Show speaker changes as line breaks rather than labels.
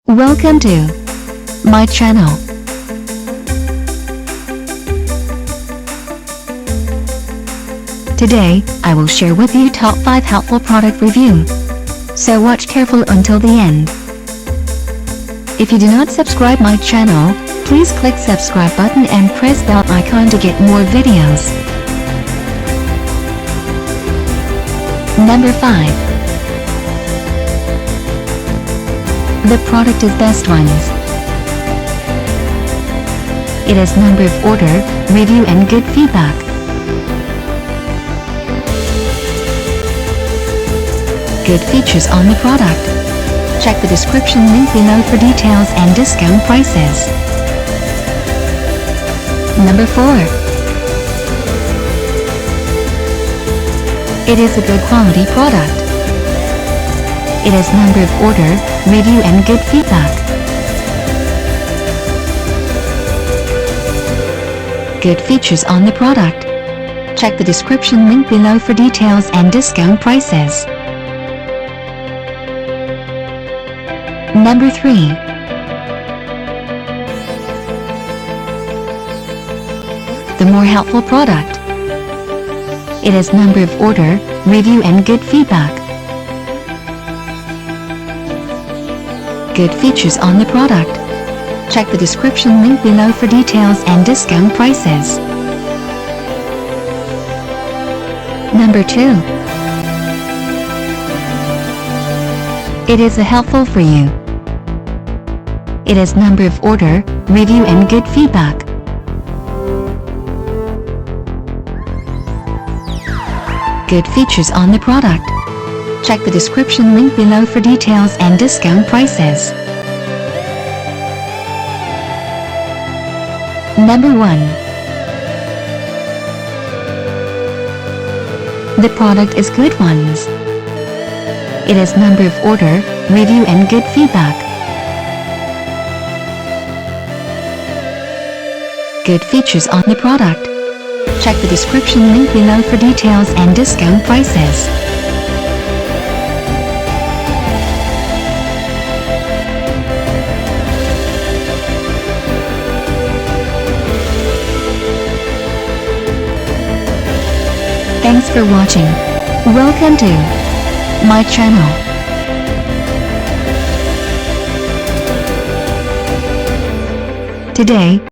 Welcome to my channel. Today, I will share with you top 5 helpful product review. So watch careful until the end. If you do not subscribe my channel, please click subscribe button and press bell icon to get more videos. Number 5. The product is Best Ones. It has number of order, review and good feedback. Good features on the product. Check the description link below for details and discount prices. Number 4. It is a good quality product. It has number of order, review and good feedback. Good features on the product. Check the description link below for details and discount prices. Number 3. The more helpful product. It has number of order, review and good feedback. Good features on the product. Check the description link below for details and discount prices. Number 2. It is a helpful for you. It has number of order, review and good feedback. Good features on the product. Check the description link below for details and discount prices. Number 1. The product is Good Ones. It has number of order, review and good feedback. Good features on the product. Check the description link below for details and discount prices. Thanks for watching. Welcome to my channel. Today,